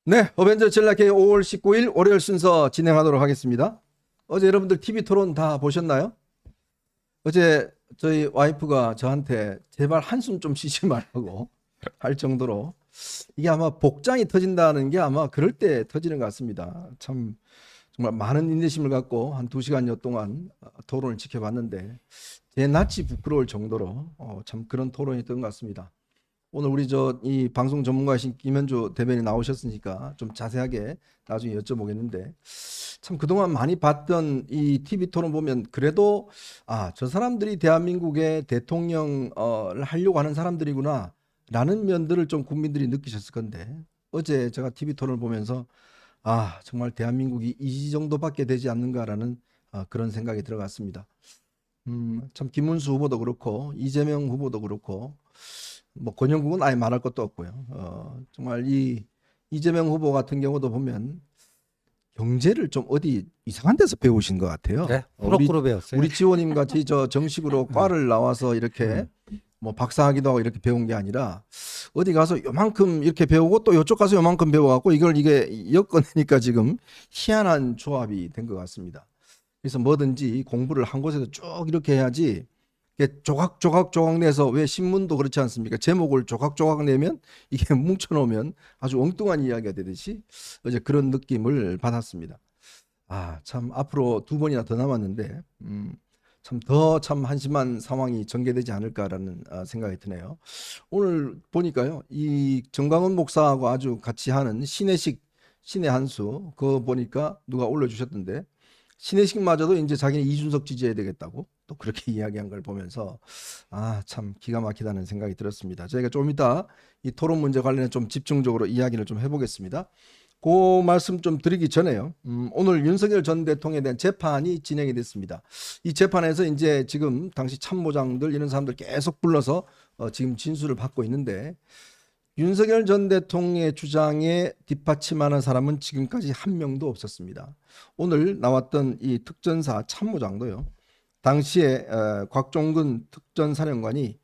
네, 어벤져 전략회 5월 19일 월요일 순서 진행하도록 하겠습니다. 어제 여러분들 TV 토론 다 보셨나요? 어제 저희 와이프가 저한테 제발 한숨 좀 쉬지 말라고 할 정도로 이게 아마 복장이 터진다는 게 아마 그럴 때 터지는 것 같습니다. 참 정말 많은 인내심을 갖고 한 2시간여 동안 토론을 지켜봤는데 제 낯이 부끄러울 정도로 참 그런 토론이었던 것 같습니다. 오늘 우리 이 방송 전문가이신 김현주 대변인 나오셨으니까 좀 자세하게 나중에 여쭤보겠는데 참 그동안 많이 봤던 이 TV 토론 보면 그래도 저 사람들이 대한민국의 대통령을 하려고 하는 사람들이구나 라는 면들을 좀 국민들이 느끼셨을 건데 어제 제가 TV 토론을 보면서 정말 대한민국이 이 정도밖에 되지 않는가라는 그런 생각이 들어갔습니다. 참 김문수 후보도 그렇고 이재명 후보도 그렇고 뭐 권영국은 아예 말할 것도 없고요. 정말 이 이재명 후보 같은 경우도 보면 경제를 좀 어디 이상한 데서 배우신 것 같아요. 네, 우리 프로꾸로 배웠어요. 우리 지호님 같이 정식으로 과를 나와서 이렇게 뭐 박사학위도 하고 이렇게 배운 게 아니라 어디 가서 요만큼 이렇게 배우고 또 이쪽 가서 요만큼 배워갖고 이게 엮어내니까 지금 희한한 조합이 된 것 같습니다. 그래서 뭐든지 공부를 한 곳에서 쭉 이렇게 해야지 이게 조각 내서 왜 신문도 그렇지 않습니까? 제목을 조각 내면 이게 뭉쳐놓으면 아주 엉뚱한 이야기가 되듯이 어제 그런 느낌을 받았습니다. 참 앞으로 2번이나 더 남았는데 참 한심한 상황이 전개되지 않을까라는 생각이 드네요. 오늘 보니까요, 이 정광훈 목사하고 아주 같이 하는 신의 한수 그거 보니까 누가 올려주셨던데 신혜식마저도 이제 자기는 이준석 지지해야 되겠다고 또 그렇게 이야기한 걸 보면서 참 기가 막히다는 생각이 들었습니다. 저희가 좀 이따 이 토론 문제 관련해 좀 집중적으로 이야기를 좀 해보겠습니다. 그 말씀 좀 드리기 전에요. 오늘 윤석열 전 대통령에 대한 재판이 진행이 됐습니다. 이 재판에서 이제 지금 당시 참모장들 이런 사람들 계속 불러서 지금 진술을 받고 있는데 윤석열 전 대통령의 주장에 뒷받침하는 사람은 지금까지 한 명도 없었습니다. 오늘 나왔던 이 특전사 참모장도요. 당시에 곽종근 특전사령관이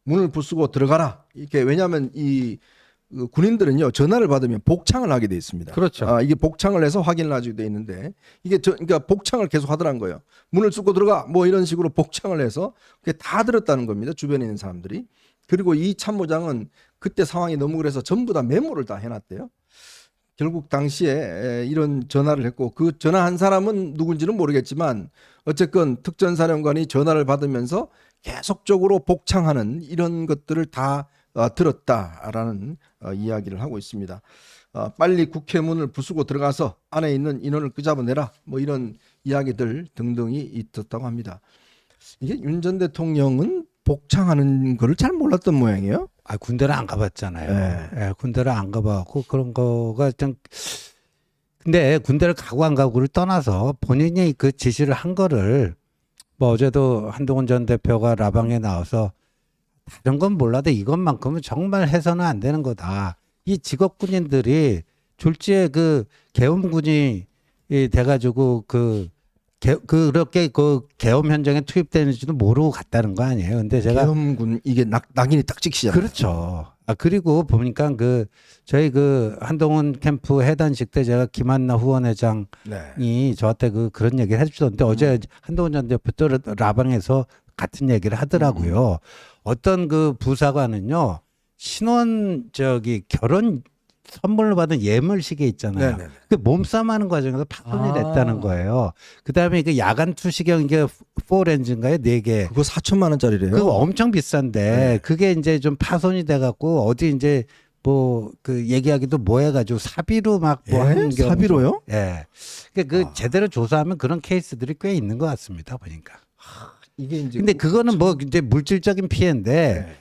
문을 부수고 들어가라. 이렇게 왜냐하면 그 군인들은요 전화를 받으면 복창을 하게 돼 있습니다. 그렇죠. 이게 복창을 해서 확인을 하게 돼 있는데 이게 그러니까 복창을 계속 하더란 거예요. 문을 뚫고 들어가 뭐 이런 식으로 복창을 해서 그게 다 들었다는 겁니다. 주변에 있는 사람들이. 그리고 이 참모장은 그때 상황이 너무 그래서 전부 다 메모를 다 해놨대요. 결국 당시에 이런 전화를 했고 그 전화한 사람은 누군지는 모르겠지만 어쨌건 특전사령관이 전화를 받으면서 계속적으로 복창하는 이런 것들을 다 들었다라는 이야기를 하고 있습니다. 빨리 국회 문을 부수고 들어가서 안에 있는 인원을 끄잡아내라 뭐 이런 이야기들 등등이 있었다고 합니다. 이게 윤 전 대통령은 복창하는 거를 잘 몰랐던 모양이에요. 군대를 안 가봤잖아요. 네. 예, 군대를 안 가봤고 그런 거가 좀. 근데 군대를 가고 안 가고를 떠나서 본인이 그 지시를 한 거를 뭐 어제도 한동훈 전 대표가 라방에 나와서 다른 건 몰라도 이것만큼은 정말 해서는 안 되는 거다. 이 직업군인들이 졸지에 그 계엄군이 돼가지고 그렇게 그 계엄 현장에 투입되는지도 모르고 갔다는 거 아니에요. 근데 제가 계엄군 이게 낙인이 딱 찍히잖아요. 그렇죠. 그리고 보니까 저희 한동훈 캠프 해단식 때 제가 김한나 후원회장이 네. 저한테 그런 얘기를 해주셨는데 어제 한동훈 전 대표 라방에서 같은 얘기를 하더라고요. 어떤 부사관은요 신혼 결혼 선물로 받은 예물 시계 있잖아요. 네네. 그 몸싸움하는 과정에서 파손이 됐다는 거예요. 그다음에 야간 투시경 이게 4렌즈인가요? 4개. 그거 4천만 원짜리래요. 그거 엄청 비싼데 네. 그게 이제 좀 파손이 돼갖고 어디 이제 뭐 얘기하기도 뭐해가지고 사비로 막 뭐 하는 경우. 사비로요? 예. 그러니까 제대로 조사하면 그런 케이스들이 꽤 있는 것 같습니다. 보니까. 이게 이제 근데 그거는 뭐 이제 물질적인 피해인데. 네.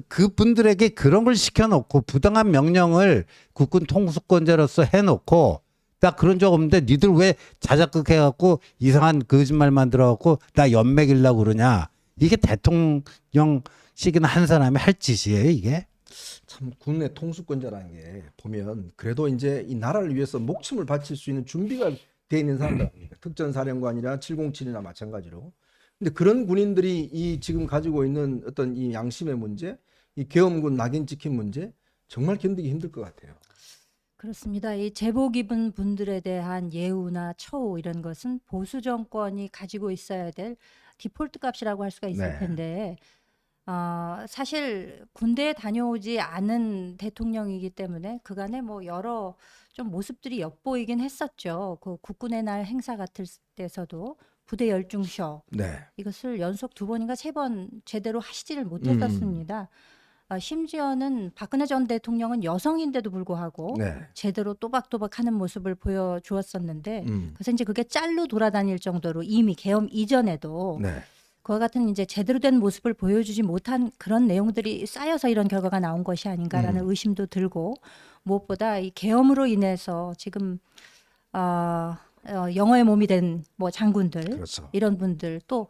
그 분들에게 그런 걸 시켜놓고 부당한 명령을 국군 통수권자로서 해놓고 나 그런 적 없는데 니들 왜 자작극 해갖고 이상한 거짓말 만들어갖고 나 연맥이려고 그러냐. 이게 대통령식이나 한 사람이 할 짓이에요 이게. 참 국내 통수권자라는 게 보면 그래도 이제 이 나라를 위해서 목숨을 바칠 수 있는 준비가 돼 있는 사람들 아닙니까? 특전사령관이나 707이나 마찬가지로. 근데 그런 군인들이 이 지금 가지고 있는 어떤 이 양심의 문제, 이 계엄군 낙인 찍힌 문제 정말 견디기 힘들 것 같아요. 그렇습니다. 이 제복 입은 분들에 대한 예우나 처우 이런 것은 보수 정권이 가지고 있어야 될 디폴트 값이라고 할 수가 있을 네. 텐데 사실 군대에 다녀오지 않은 대통령이기 때문에 그간에 뭐 여러 좀 모습들이 엿보이긴 했었죠. 그 국군의 날 행사 같을 때서도 부대 열중쇼 네. 이것을 연속 2번인가 3번 제대로 하시지를 못했었습니다. 심지어는 박근혜 전 대통령은 여성인데도 불구하고 네. 제대로 또박또박 하는 모습을 보여주었었는데 음. 그래서 이제 그게 짤로 돌아다닐 정도로 이미 계엄 이전에도 네. 그와 같은 이제 제대로 된 모습을 보여주지 못한 그런 내용들이 쌓여서 이런 결과가 나온 것이 아닌가라는 의심도 들고 무엇보다 이 계엄으로 인해서 지금 영어의 몸이 된 뭐 장군들 그렇죠. 이런 분들 또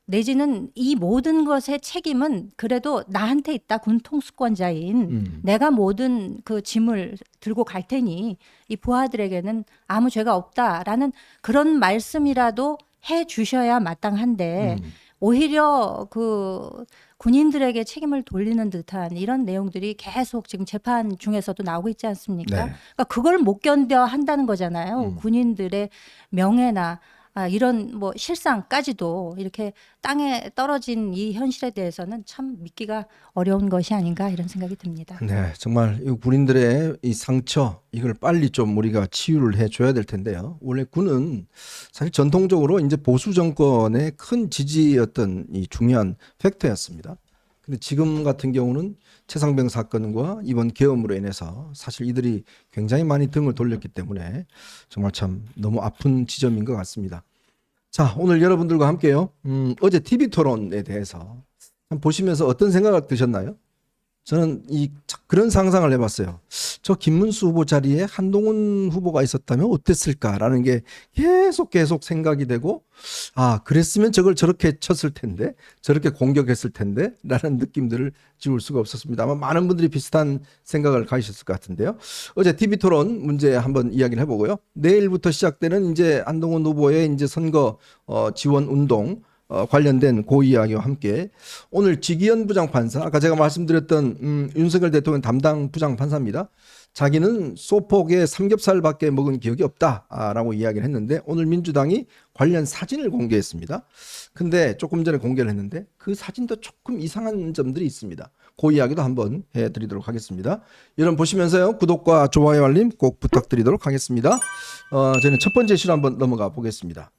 내지는 이 모든 것의 책임은 그래도 나한테 있다 군 통수권자인 내가 모든 그 짐을 들고 갈 테니 이 부하들에게는 아무 죄가 없다라는 그런 말씀이라도 해 주셔야 마땅한데 오히려 그 군인들에게 책임을 돌리는 듯한 이런 내용들이 계속 지금 재판 중에서도 나오고 있지 않습니까? 네. 그러니까 그걸 못 견뎌 한다는 거잖아요. 군인들의 명예나 이런 뭐 실상까지도 이렇게 땅에 떨어진 이 현실에 대해서는 참 믿기가 어려운 것이 아닌가 이런 생각이 듭니다. 네, 정말 이 군인들의 이 상처 이걸 빨리 좀 우리가 치유를 해줘야 될 텐데요. 원래 군은 사실 전통적으로 이제 보수 정권의 큰 지지였던 이 중요한 팩터였습니다. 근데 지금 같은 경우는 최상병 사건과 이번 계엄으로 인해서 사실 이들이 굉장히 많이 등을 돌렸기 때문에 정말 참 너무 아픈 지점인 것 같습니다. 자, 오늘 여러분들과 함께요. 어제 TV 토론에 대해서 보시면서 어떤 생각이 드셨나요? 저는 그런 상상을 해봤어요. 저 김문수 후보 자리에 한동훈 후보가 있었다면 어땠을까라는 게 계속 생각이 되고, 그랬으면 저걸 저렇게 쳤을 텐데, 저렇게 공격했을 텐데, 라는 느낌들을 지울 수가 없었습니다. 아마 많은 분들이 비슷한 생각을 가지셨을 것 같은데요. 어제 TV 토론 문제 한번 이야기를 해보고요. 내일부터 시작되는 이제 한동훈 후보의 이제 선거 지원 운동, 관련된 그 이야기와 함께 오늘 지기현 부장판사, 아까 제가 말씀드렸던 윤석열 대통령 담당 부장판사입니다. 자기는 소폭의 삼겹살밖에 먹은 기억이 없다라고 이야기를 했는데 오늘 민주당이 관련 사진을 공개했습니다. 근데 조금 전에 공개를 했는데 그 사진도 조금 이상한 점들이 있습니다. 그 이야기도 한번 해드리도록 하겠습니다. 여러분 보시면서요, 구독과 좋아요 알림 꼭 부탁드리도록 하겠습니다. 저는 첫 번째 시로 한번 넘어가 보겠습니다.